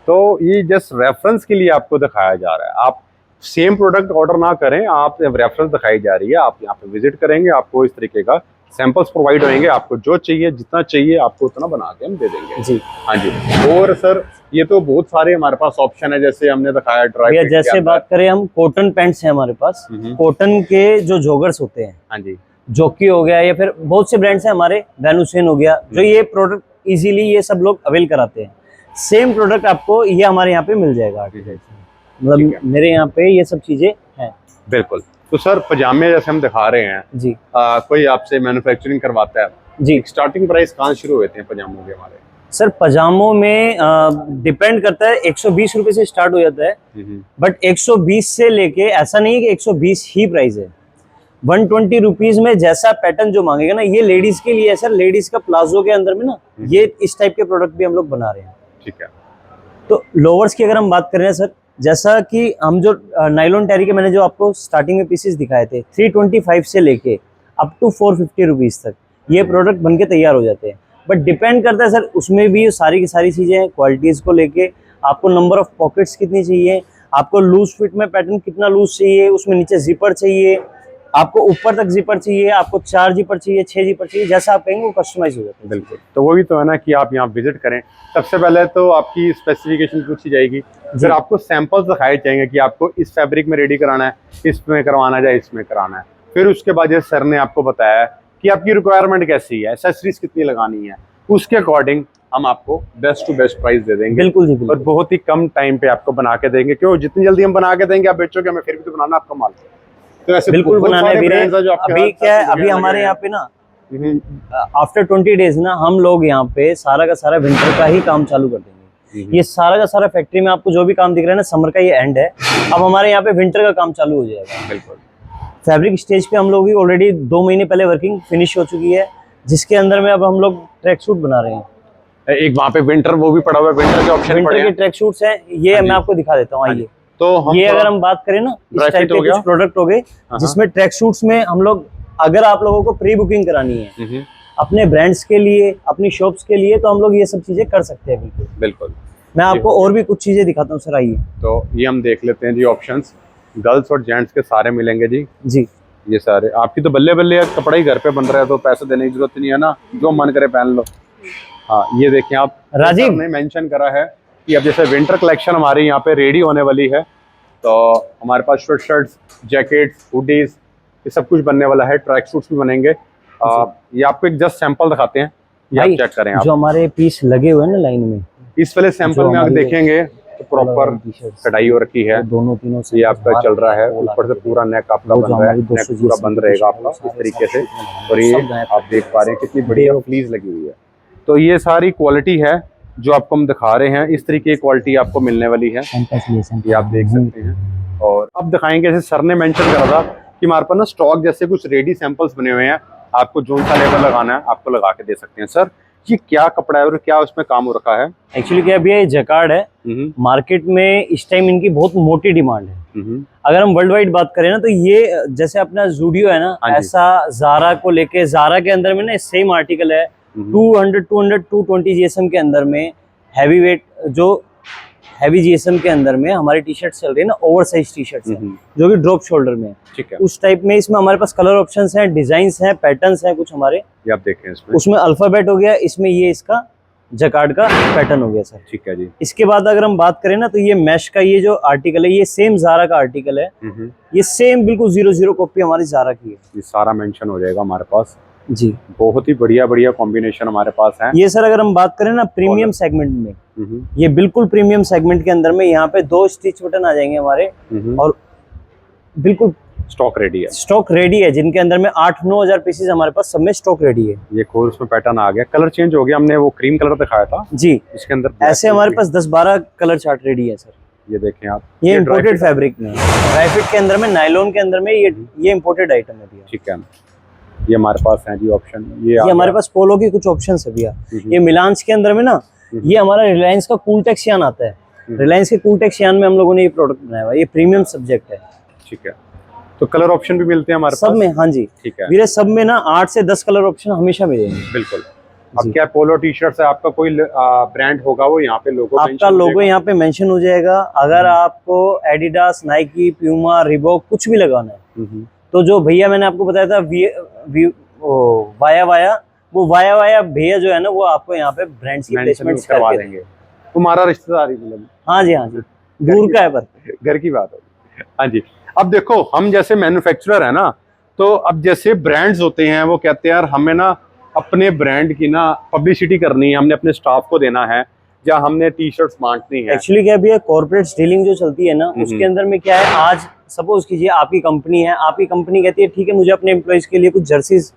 A: तो ये जस्ट रेफरेंस के लिए आपको दिखाया जा रहा है, आप सेम प्रोडक्ट ऑर्डर ना करें, आप रेफरेंस दिखाई जा रही है, आप यहाँ पे विजिट करेंगे, आपको इस तरीके का सैंपल्स प्रोवाइड होंगे, आपको जो चाहिए जितना चाहिए आपको उतना बना के हम दे देंगे जी। हाँ जी। और सर ये तो बहुत सारे हमारे पास ऑप्शन है, जैसे हमने दिखाया ड्राई फिट,
B: जैसे बात करें हम कॉटन पैंट्स है हमारे पास, कॉटन के जो जॉगर्स होते हैं,
A: हाँ जी,
B: जॉकी हो गया, या फिर बहुत से ब्रांड्स हैं हमारे, वैनुसेन हो गया, जो ये प्रोडक्ट इजीली ये सब लोग अवेल कराते हैं। सेम प्रोडक्ट आपको ये हमारे यहाँ पे मिल जाएगा, मतलब मेरे यहाँ पे ये सब चीजें हैं। बिल्कुल।
A: तो सर पजामे जैसे हम दिखा रहे हैं
B: जी,
A: कोई आपसे मैन्युफैक्चरिंग करवाता है
B: जी,
A: स्टार्टिंग प्राइस कहाँ शुरू होते हैं पजामों के हमारे?
B: सर पजामों में डिपेंड करता है, 120 रुपए से स्टार्ट हो जाता है, बट 120 से लेके ऐसा नहीं है कि 120 ही प्राइस है, 120 रुपीज में जैसा पैटर्न जो मांगेगा ना, ये लेडीज के लिए है सर। लेडीज का प्लाजो के अंदर में ना ये इस टाइप के प्रोडक्ट भी हम लोग बना रहे हैं। ठीक है। तो लोवर्स की अगर हम बात कर रहे हैं सर, जैसा कि हम जो नाइलॉन टेरी के मैंने जो आपको स्टार्टिंग में पीसेस दिखाए थे, 325 से लेके अप टू 450 रुपीज तक ये प्रोडक्ट बनके तैयार हो जाते हैं। बट डिपेंड करता है सर, उसमें भी सारी की सारी चीजें हैं, क्वालिटीज को लेके, आपको नंबर ऑफ पॉकेट्स कितनी चाहिए, आपको लूज फिट में पैटर्न कितना लूज चाहिए, उसमें नीचे जिपर चाहिए, आपको ऊपर तक जिपर चाहिए, आपको 4 जिपर चाहिए, 6 जिपर चाहिए, जैसा आप कहेंगे वो कस्टमाइज हो जाता है।
A: बिल्कुल। तो वो भी तो है ना कि आप यहाँ विजिट करें, सबसे पहले तो आपकी स्पेसिफिकेशन पूछी जाएगी, फिर आपको सैंपल्स दिखाए जाएंगे कि आपको इस फैब्रिक में रेडी कराना है, इसमें करवाना है या इसमें कराना है। फिर उसके बाद जैसे सर ने आपको बताया कि आपकी रिक्वायरमेंट कैसी है, एक्सेसरीज कितनी लगानी है, उसके अकॉर्डिंग हम आपको बेस्ट टू बेस्ट प्राइस दे देंगे। बिल्कुल जी, और बहुत ही कम टाइम पे आपको बना के देंगे। क्यों, जितनी जल्दी हम बना के देंगे आप बेचोगे, हमें फिर भी तो बनाना आपका माल। तो ऐसे
B: बिल्कुल बनाना है। अभी क्या है, अभी हमारे यहाँ पे ना आफ्टर 20 डेज ना हम लोग यहाँ पे सारा का सारा विंटर का ही काम चालू कर देंगे। ये सारा का सारा फैक्ट्री में आपको जो भी काम दिख रहा है ना, समर का ये एंड है, अब हमारे यहाँ पे विंटर का काम चालू हो जाएगा। बिल्कुल। फैब्रिक स्टेज पे हम लोग भी ऑलरेडी 2 महीने पहले वर्किंग फिनिश हो चुकी है, जिसके अंदर में अब हम लोग ट्रैक सूट बना रहे हैं।
A: एक वहाँ पे विंटर वो भी पड़ा हुआ है, विंटर के ऑप्शन
B: विंटर के ट्रैक सूट्स हैं, ये मैं आपको दिखा देता हूँ। आइए, तो ये अगर हम बात करें ना, इस टाइप के कुछ प्रोडक्ट हो गए जिसमें ट्रैक सूट्स में हम लोग, अगर आप लोगों को प्री बुकिंग करानी है अपने ब्रांड्स के लिए, अपनी शॉप्स के लिए, तो हम लोग ये सब चीजें कर सकते हैं। बिल्कुल बिल्कुल। मैं आपको और भी कुछ चीजें दिखाता हूँ सर, आइए। तो ये हम देख लेते हैं जी, ऑप्शंस गर्ल्स और जेंट्स के सारे मिलेंगे जी। जी, ये सारे आपकी तो बल्ले बल्ले कपड़ा ही घर पे बन रहा है, तो पैसे देने की जरूरत नहीं है ना, जो मन करे पहन लो। हाँ, ये देखें आप, राजीव ने मेंशन करा है कि अब जैसे विंटर कलेक्शन हमारी यहाँ पे रेडी होने वाली है,
A: तो हमारे पास स्वेट शर्ट्स, जैकेट्स, हुडीज, ये सब कुछ बनने वाला है। ट्रैक सूट्स भी बनेंगे। ये आपको एक जस्ट सैंपल दिखाते हैं, ये आप चेक करें। आप
B: जो हमारे पीस लगे हुए हैं ना लाइन में,
A: इस वाले सैंपल में आप देखेंगे तो प्रॉपर कढ़ाई हो रखी है।
B: दोनों तीनों
A: ये आपका चल रहा है, ऊपर से पूरा नेक आपका बन रहा है, नेक पूरा बंद रहेगा आपका इस तरीके से। और ये आप देख पा रहे हैं कितनी बढ़िया फ्लीज लगी हुई है। तो ये सारी क्वालिटी है जो आपको हम दिखा रहे हैं, इस तरीके की क्वालिटी आपको मिलने वाली है, ये आप देख सकते हैं। और अब दिखाएंगे, जैसे सर ने मेंशन करा था कि हमारे पास ना स्टॉक जैसे कुछ रेडी सैंपल्स बने हुए हैं, आपको जो सा लेवल लगाना है आपको लगा के दे सकते हैं। सर ये क्या कपड़ा है और क्या उसमें काम हो रखा है?
B: एक्चुअली क्या भैया, ये जैकार्ड है। मार्केट में इस टाइम इनकी बहुत मोटी डिमांड है। अगर हम वर्ल्ड वाइड बात करें ना, तो ये जैसे अपना जूडियो है ना, ऐसा जारा को लेके, जारा के अंदर में ना सेम आर्टिकल है 220 जीएसएम के अंदर में, हैवी वेट जो हैवी जीएसएम के अंदर में हमारी टी शर्ट चल रही है ना, ओवर साइज टी शर्ट है जो कि ड्रॉप शोल्डर में है।
A: ठीक है।
B: उस टाइप में इसमें हमारे पास कलर ऑप्शंस हैं, डिजाइन्स हैं, पैटर्न्स हैं कुछ हमारे,
A: ये आप देखें इसमें।
B: उसमें अल्फाबेट हो गया, इसमें ये इसका जैकार्ड का पैटर्न हो गया सर।
A: ठीक है जी।
B: इसके बाद अगर हम बात करें ना, तो ये मैश का ये जो आर्टिकल है, ये सेम जारा का आर्टिकल है। ये सेम बिल्कुल 0-0 कॉपी हमारी जारा की है।
A: ये सारा मेंशन हो जाएगा हमारे पास
B: जी।
A: बहुत ही बढ़िया बढ़िया कॉम्बिनेशन हमारे पास है।
B: ये सर अगर हम बात करें ना प्रीमियम सेगमेंट में, ये बिल्कुल प्रीमियम सेगमेंट के अंदर में यहाँ पे 2 स्टिच बटन आ जाएंगे हमारे, और बिल्कुल
A: स्टॉक रेडी है।
B: स्टॉक रेडी है, जिनके अंदर में 8-9 हजार पीसेज हमारे पास सब में स्टॉक रेडी है।
A: ये कोर्स में पैटर्न आ गया, कलर चेंज हो गया, हमने वो क्रीम कलर दिखाया था
B: जी,
A: इसके अंदर
B: ऐसे हमारे पास 10-12 कलर चार्ट रेडी है सर।
A: ये देखें आप,
B: ये इम्पोर्टेड फैब्रिक में, ड्राई फिट के अंदर में, नायलॉन के अंदर में, ये इम्पोर्टेड आइटम है भैया।
A: ठीक है। ये हमारे पास है जी ऑप्शन, ये
B: हमारे पास पोलो की कुछ ऑप्शन है भैया। ये मिलान्स के अंदर में ना, ये हमारा रिलायंस का कूलटेक्स यान आता है। रिलायंस के कूलटेक्स यान में हम लोगों ने ये प्रोडक्ट बनाया हुआ है, ये प्रीमियम सब्जेक्ट है।
A: ठीक है। तो कलर ऑप्शन भी मिलते हैं हमारे
B: सब
A: पास
B: में? हाँ जी,
A: ठीक है।
B: मेरे सब में ना 8 से 10 कलर ऑप्शन हमेशा मिलेंगे।
A: बिल्कुल। अब क्या पोलो टी शर्ट है, आपका कोई ब्रांड होगा, वो यहाँ पे लोगो,
B: आपका लोगो यहाँ पे मेंशन हो जाएगा। अगर आपको एडिडास, नाइकी, प्यूमा, रिबॉक कुछ भी लगाना है, तो जो भैया मैंने आपको बताया था वाया वाया भैया जो है ना, वो आपको यहाँ पे ब्रांड्स की प्लेसमेंट करवा देंगे।
A: तुम्हारा रिश्तेदार ही मतलब?
B: हाँ जी, हाँ जी, दूर का है पर
A: घर की बात है। हाँ जी। अब देखो, हम जैसे मैन्युफैक्चरर है ना, तो अब जैसे ब्रांड्स होते हैं वो कहते हैं यार हमें ना अपने ब्रांड की ना पब्लिसिटी करनी है, हमने अपने स्टाफ को देना है, या हमने टी शर्ट्स बांटनी है।
B: एक्चुअली क्या भैया, कॉर्पोरेट डीलिंग जो चलती है ना, उसके अंदर में क्या है, आज सपोज कीजिए आपकी कंपनी है, आपकी कंपनी कहती है ठीक है मुझे अपने एम्प्लॉइज के लिए कुछ जर्सीज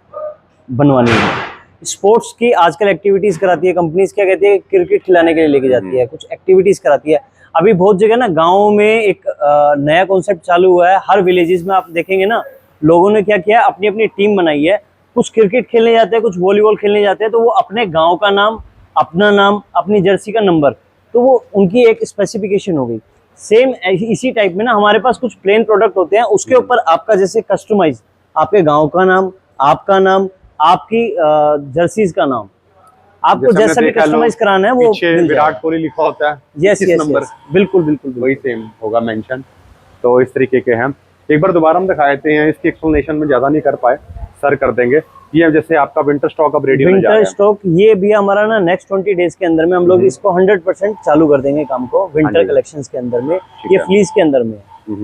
B: बनवानी है। स्पोर्ट्स की आजकल एक्टिविटीज कराती है कंपनीज, क्या कहती है, क्रिकेट खिलाने के लिए लेके जाती है, कुछ एक्टिविटीज कराती है। अभी बहुत जगह ना गाँव में एक नया कॉन्सेप्ट चालू हुआ है, हर विलेजेस में आप देखेंगे ना, लोगों ने क्या किया, अपनी अपनी टीम बनाई है, कुछ क्रिकेट खेलने जाते हैं, कुछ वॉलीबॉल खेलने जाते हैं, तो वो अपने गाँव का नाम, अपना नाम, अपनी जर्सी का नंबर, तो वो उनकी एक स्पेसिफिकेशन हो गई। सेम इसी टाइप में ना हमारे पास कुछ प्लेन प्रोडक्ट होते हैं, उसके ऊपर आपका जैसे कस्टमाइज, आपके गांव का नाम, आपका नाम, आपकी जर्सीज का नाम, आपको जैसा भी कस्टमाइज कराना है वो
A: विराट कोहली लिखा होता है।
B: यस नंबर, बिल्कुल बिल्कुल
A: वही सेम होगा मेंशन। तो इस तरीके के हैं। एक बार दोबारा हम दिखा देते हैं, इसकी एक्सप्लेनेशन में ज्यादा नहीं कर पाए, सर कर देंगे। ये जैसे आपका विंटर स्टॉक अब रेडी होने जा रहा है।
B: विंटर स्टॉक ये भी हमारा ना नेक्स्ट 20 डेज के अंदर में हम लोग इसको 100% चालू कर देंगे काम को, विंटर कलेक्शंस के अंदर में। ये फ्लीस के अंदर में,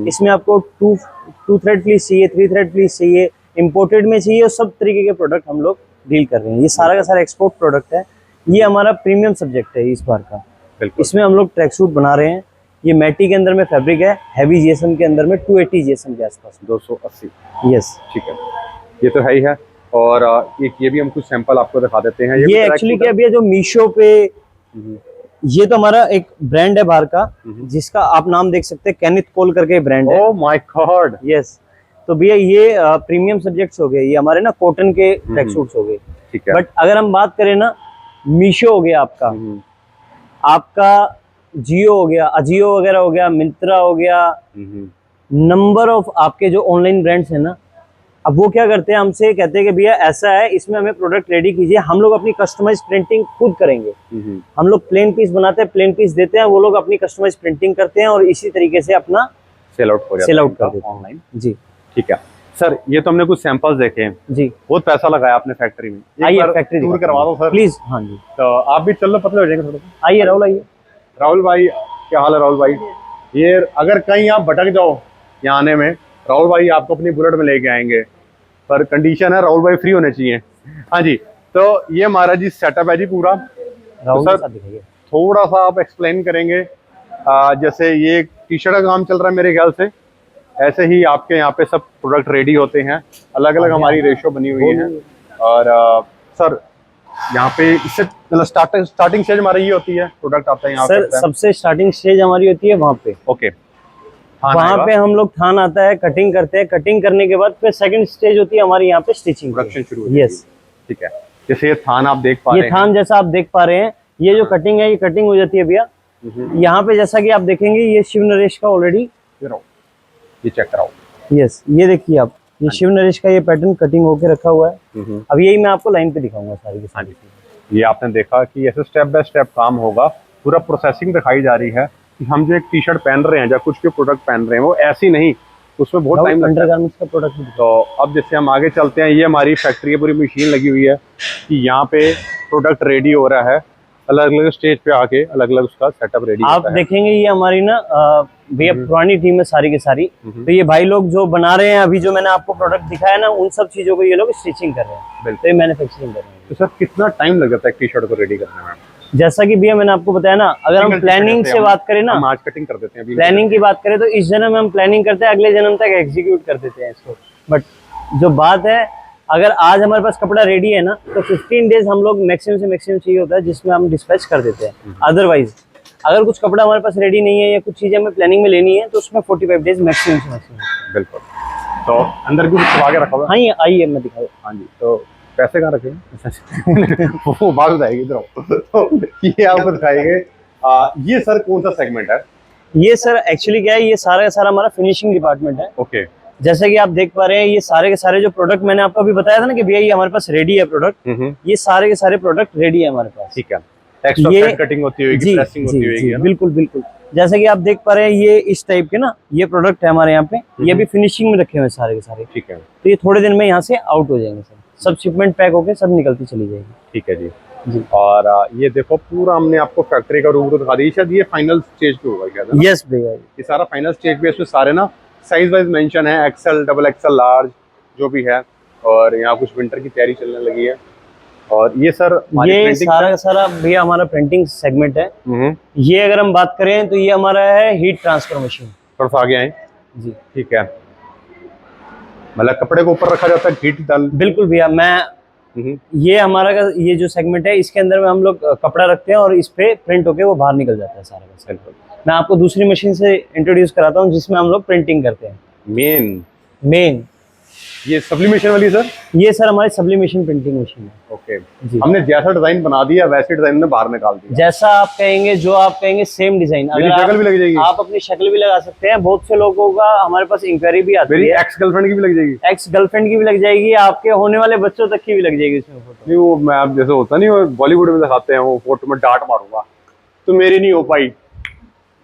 B: इसमें आपको 2 थ्रेड फ्लीस चाहिए, 3 थ्रेड फ्लीस चाहिए, इंपोर्टेड में चाहिए, सब तरीके के प्रोडक्ट हम लोग डील कर रहे हैं। ये सारा का सारा एक्सपोर्ट प्रोडक्ट है। ये हमारा प्रीमियम सब्जेक्ट है इस बार का। इसमें हम लोग ट्रैक सूट बना रहे हैं। ये मैटी के अंदर में फैब्रिक है, हैवी जीएसएम के अंदर में 280 जीएसएम के आसपास,
A: 280।
B: यस
A: ठीक है, ये तो है ही है। और एक ये भी हम कुछ सैंपल आपको दिखा देते हैं।
B: ये एक्चुअली क्या भैया, जो मीशो पे, ये तो हमारा एक ब्रांड है बाहर का, जिसका आप नाम देख सकते हैं, केनिथ कोल करके ब्रांड है।
A: Oh my God.
B: यस, तो भैया ये प्रीमियम सब्जेक्ट्स हो गए, ये हमारे ना कॉटन के ट्रैक सूट्स हो गए।
A: ठीक है।
B: बट अगर हम बात करें ना, मीशो हो गया आपका, आपका जियो हो गया, अजियो वगैरह हो गया, मिंत्रा हो गया, नंबर ऑफ आपके जो ऑनलाइन ब्रांड्स हैं ना, अब वो क्या करते हैं, हमसे कहते हैं कि भैया ऐसा है, इसमें हमें प्रोडक्ट रेडी कीजिए, हम लोग अपनी कस्टमाइज प्रिंटिंग खुद करेंगे। हम लोग प्लेन पीस बनाते हैं, प्लेन पीस देते हैं, वो लोग अपनी कस्टमाइज प्रिंटिंग करते हैं और इसी तरीके से अपना
A: सेल आउट कर देते हैं ऑनलाइन।
B: जी
A: ठीक है सर, ये तो हमने कुछ सैंपल्स देखे हैं जी, बहुत पैसा लगाया आपने फैक्ट्री में।
B: आइए फैक्ट्री
A: टूर करवा दो सर
B: प्लीज। हाँ जी,
A: तो आप भी चल लो, पतले हो जाएंगे थोड़ा।
B: आइए राहुल, आइए।
A: राहुल भाई, क्या हाल है राहुल भाई? ये अगर कहीं आप भटक जाओ यहाँ आने में, राहुल भाई आपको अपनी बुलेट में लेके आएंगे, पर कंडीशन है राहुल भाई फ्री होने चाहिए। हाँ जी, तो ये हमारा जी सेटअप है जी पूरा।
B: राहुल
A: तो
B: के
A: सर
B: साथ दिखाइए।
A: थोड़ा सा आप एक्सप्लेन करेंगे, जैसे ये टी शर्ट का काम चल रहा है मेरे ख्याल से, ऐसे ही आपके यहाँ पे सब प्रोडक्ट रेडी होते हैं, अलग अलग हमारी रेशो बनी हुई है। और सर यहाँ पे इससे मतलब स्टार्टिंग स्टेज हमारी ये होती है, प्रोडक्ट आता है यहाँ
B: सर सबसे स्टार्टिंग स्टेज हमारी होती है वहाँ पे।
A: ओके,
B: वहाँ पे हम लोग थान आता है, कटिंग करते हैं, कटिंग करने के बाद फिर सेकंड स्टेज होती है हमारी यहाँ पे स्टिचिंग,
A: प्रोडक्शन शुरू होती है।
B: यस,
A: ठीक है, जैसे ये थान आप देख पा रहे
B: ये
A: हैं,
B: थान जैसा आप देख पा रहे हैं, ये जो कटिंग है ये कटिंग हो जाती है भैया। यहाँ पे जैसा कि आप देखेंगे ये शिव नरेश का ऑलरेडी,
A: ये चेक कराओ।
B: यस, ये देखिए आप, ये शिव नरेश का ये पैटर्न कटिंग होके रखा हुआ है। अब यही मैं आपको लाइन पे दिखाऊंगा सारी की सारी।
A: ये आपने देखा कि ऐसे स्टेप बाय स्टेप काम होगा, पूरा प्रोसेसिंग दिखाई जा रही है कि हम जो एक टी शर्ट पहन रहे हैं या कुछ भी प्रोडक्ट पहन रहे हैं वो ऐसी नहीं, उसमें बहुत टाइम लगता है।
B: अंडरगारमेंट्स का प्रोडक्ट भी।
A: तो अब जैसे हम आगे चलते हैं, ये हमारी फैक्ट्री है, पूरी मशीन लगी हुई है कि यहाँ पे प्रोडक्ट रेडी हो रहा है, अलग अलग स्टेज पे आके अलग अलग उसका सेटअप रेडी
B: आप देखेंगे ये हमारी ना भैया पुरानी टीम है सारी की सारी। तो ये भाई लोग जो बना रहे हैं अभी, जो मैंने आपको प्रोडक्ट दिखाया ना, उन सब चीजों को ये लोग स्टिचिंग कर रहे हैं, तो ये मैन्युफैक्चरिंग कर रहे हैं।
A: तो सर कितना टाइम लग जाता है टी शर्ट को रेडी करने में?
B: जैसा कि भैया मैंने आपको बताया ना, अगर हम प्लानिंग से बात करें ना,
A: हम आज कटिंग कर देते हैं, अभी
B: प्लानिंग की बात करें तो इस जन्म में हम प्लानिंग करते हैं, अगले जन्म तक एग्जीक्यूट कर देते हैं इसको। बट जो बात है, अगर आज हमारे पास कपड़ा रेडी है ना, तो 15 डेज हम लोग मैक्सिमम से मैक्सिमम चाहिए होता है, जिसमें हम डिस्पैच कर देते हैं। अदरवाइज अगर कुछ कपड़ा हमारे पास रेडी नहीं है या कुछ चीजें हमें प्लानिंग में लेनी है, तो उसमें 45 डेज मैक्सिमम से मैक्सिमम।
A: बिल्कुल। तो अंदर भी कुछ आगे रखा हुआ है?
B: हाँ, ये आइए मैं दिखाऊँ।
A: हाँ जी, तो पैसे कहाँ रखेंगे? वो बात बताएगी इधर आओ। तो ये आपको दिखाएंगे, ये सर कौन सा सेगमेंट है?
B: ये सर एक्चुअली क्या है, ये सारा का सारा हमारा फिनिशिंग डिपार्टमेंट है।
A: ओके।
B: जैसे कि आप देख पा रहे हैं, ये सारे के सारे जो प्रोडक्ट मैंने आपको अभी बताया था ना कि भैया ये हमारे पास रेडी है प्रोडक्ट, ये सारे के सारे प्रोडक्ट रेडी है हमारे पास।
A: ठीक है, एक्स्ट्रा
B: ये
A: थ्रेड कटिंग होती होगी, प्रेसिंग होती होगी, है ना?
B: बिल्कुल बिल्कुल। जैसे कि आप देख पा रहे हैं, ये इस टाइप के ना ये प्रोडक्ट है हमारे यहाँ पे, ये भी फिनिशिंग में रखे हुए हैं सारे के सारे।
A: ठीक है,
B: तो ये थोड़े दिन में यहाँ से आउट हो जाएंगे सर, सब शिपमेंट पैक होके सब निकलती चली जाएगी।
A: ठीक है जी।
B: जी।
A: और ये देखो पूरा हमने आपको फैक्ट्री का रूम तो दिखा दिया, शायद ये फाइनल स्टेज पे होगा क्या?
B: यस भैया,
A: ये सारा फाइनल स्टेज पे, इसमें सारे ना साइज वाइज मेंशन है, एक्सेल, डबल एक्सेल, लार्ज जो भी है। और यहाँ कुछ विंटर की तैयारी चलने लगी है। और ये सर
B: ये सारा का सारा भैया हमारा प्रिंटिंग सेगमेंट है। ये अगर हम बात करें तो ये हमारा है हीट ट्रांसफर मशीन।
A: थोड़ा सा आगे आए
B: जी।
A: ठीक है, मतलब कपड़े को ऊपर रखा जाता है, हीट डाल।
B: बिल्कुल भैया, मैं ये हमारा ये जो सेगमेंट है, इसके अंदर में हम लोग कपड़ा रखते हैं और इस पे प्रिंट होके वो बाहर निकल जाता है सारा का सारा। मैं आपको दूसरी मशीन से इंट्रोड्यूस कराता हूँ जिसमें हम लोग प्रिंटिंग करते हैं। मेन
A: ये सब्लिमेशन वाली सर?
B: ये सर हमारी सब्लिमेशन प्रिंटिंग मशीन है।
A: ओके जी। हमने जैसा डिजाइन बना दिया वैसे डिजाइन ने बाहर निकाल दिया।
B: जैसा आप कहेंगे, जो आप कहेंगे सेम डिजाइन। अगर
A: शक्ल भी लग जाएगी,
B: आप अपनी शक्ल भी लगा सकते हैं। बहुत से लोगों का हमारे पास इंक्वायरी भी आती है।
A: मेरी एक्स गर्लफ्रेंड की भी लग जाएगी,
B: एक्स गर्लफ्रेंड की भी लग जाएगी, आपके होने वाले बच्चों तक की भी लग जाएगी इसमें फोटो।
A: नहीं वो मैं अब जैसे होता नहीं, वो बॉलीवुड में दिखाते हैं, वो फोटो में डांट मारूंगा तो मेरी नहीं हो पाई।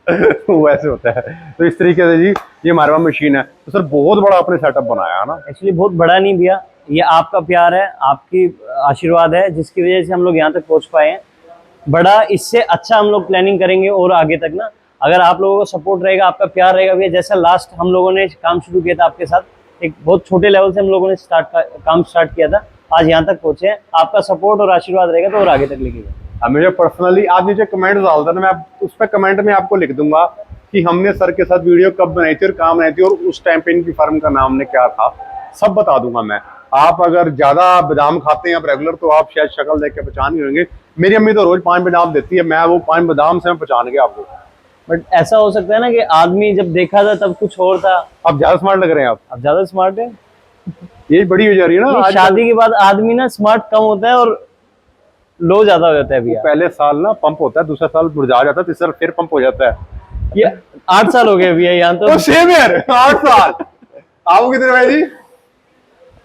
A: वैसे होता है। तो इस तरीके से जी ये हमारे पास मशीन है। तो सर बहुत बड़ा आपने सेटअप बनाया है ना?
B: एक्चुअली बहुत बड़ा नहीं भैया, ये आपका प्यार है, आपकी आशीर्वाद है, जिसकी वजह से हम लोग यहाँ तक पहुँच पाए हैं। बड़ा इससे अच्छा हम लोग प्लानिंग करेंगे और आगे तक ना, अगर आप लोगों का सपोर्ट रहेगा, आपका प्यार रहेगा भैया। जैसा लास्ट हम लोगों ने काम शुरू किया था आपके साथ, एक बहुत छोटे लेवल से हम लोगों ने काम स्टार्ट किया था, आज यहाँ तक पहुंचे हैं। आपका सपोर्ट और आशीर्वाद रहेगा तो और आगे तक लेके जाएंगे।
A: मुझे पर्सनली आप नीचे कमेंट डाल देना, मैं उस पर कमेंट में आपको लिख दूंगा कि हमने सर के साथ वीडियो कब बनाई थी और कहाँ बनाई थी और उस टाइम पे इनकी फर्म का नाम ने क्या था, सब बता दूंगा मैं। आप अगर ज्यादा बादाम खाते हैं आप रेगुलर, तो आप शायद शक्ल देख के पहचान नहीं होंगे। मेरी अम्मी तो रोज 5 बादाम देती है, मैं वो 5 बादाम से मैं पहचान गया आपको।
B: बट ऐसा हो सकता है ना कि आदमी जब देखा था तब कुछ और था।
A: आप ज्यादा स्मार्ट लग रहे हैं। आप
B: ज्यादा स्मार्ट है,
A: ये बड़ी हो जा रही है ना आज
B: शादी के बाद आदमी ना स्मार्ट कम होता है और लो ज्यादा हो जाता है भैया।
A: पहले साल ना पंप होता है, दूसरा साल मुरझा जाता है, तीसरा साल फिर पंप हो जाता है।
B: ये 8 साल हो गए भैया यहाँ तो
A: सेम यार 8 साल। आओ कितने भाई जी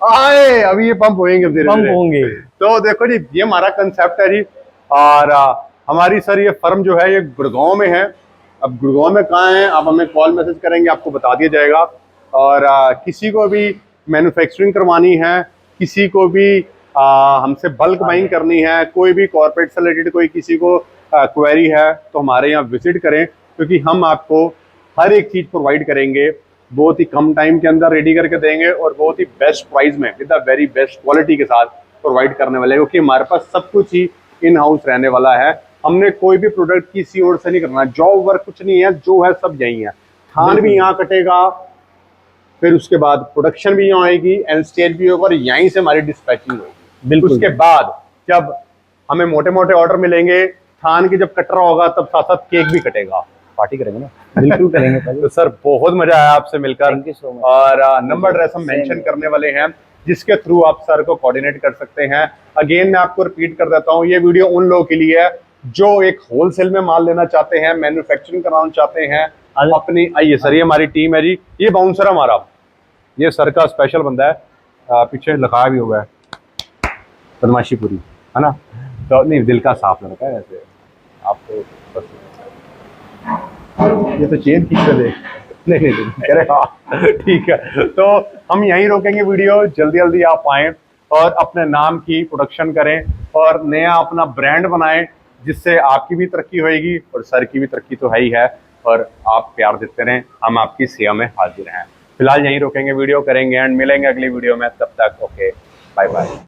A: आए, अभी ये पंप होंगे,
B: पंप होंगे।
A: तो देखो जी ये हमारा कंसेप्ट है जी। और हमारी सर ये फर्म जो है ये गुड़गांव में है। अब गुड़गांव में कहाँ है, आप हमें कॉल मैसेज करेंगे, आपको बता दिया जाएगा। और किसी को भी मैन्युफैक्चरिंग करवानी है, किसी को भी हमसे बल्क बाइंग करनी है, कोई भी कॉर्पोरेट से रिलेटेड कोई किसी को क्वेरी है, तो हमारे यहाँ विजिट करें, क्योंकि हम आपको हर एक चीज प्रोवाइड करेंगे, बहुत ही कम टाइम के अंदर रेडी करके देंगे और बहुत ही बेस्ट प्राइस में with the very best quality के साथ प्रोवाइड करने वाले हैं, क्योंकि हमारे पास सब कुछ ही इन हाउस रहने वाला है। हमने कोई भी प्रोडक्ट किसी और से नहीं करना, जॉब वर्क कुछ नहीं है, जो है सब यही है। थान भी यहाँ कटेगा, फिर उसके बाद प्रोडक्शन भी यहाँ आएगी, एंड स्टेज भी होगा और यहीं से हमारी डिस्पैचिंग होगी।
B: बिल्कुल।
A: उसके बाद जब हमें मोटे मोटे ऑर्डर मिलेंगे, थान की जब कट रहा होगा तब साथ साथ केक भी कटेगा। पार्टी करेंगे ना?
B: बिल्कुल करेंगे भाई।
A: तो सर बहुत मजा आया आपसे मिलकर।
B: Thank you so much.
A: और नंबर एड्रेस हम मेंशन करने वाले हैं, जिसके थ्रू आप सर को कोऑर्डिनेट कर सकते हैं। अगेन मैं आपको रिपीट कर देता हूँ, ये वीडियो उन लोगों के लिए है जो एक होलसेल में माल लेना चाहते हैं, मैन्युफैक्चरिंग कराना चाहते हैं अपनी। आइए सर, ये हमारी टीम है जी, ये बाउंसर हमारा, ये सर का स्पेशल बंदा है, पीछे लिखाया भी हुआ है बदमाशी पूरी, है ना? तो नहीं, दिल का साफ लड़का है ऐसे आपको बस। ये तो चेन खींच रहे थे। नहीं नहीं कह रहे हाँ ठीक है। तो हम यहीं रोकेंगे वीडियो, जल्दी जल्दी आप आएँ और अपने नाम की प्रोडक्शन करें और नया अपना ब्रांड बनाएं, जिससे आपकी भी तरक्की होएगी और सर की भी तरक्की तो है ही है। और आप प्यार देते रहें, हम आपकी सेवा में हाजिर हैं। फिलहाल यहीं रोकेंगे वीडियो, करेंगे एंड मिलेंगे अगली वीडियो में। तब तक ओके, बाय बाय।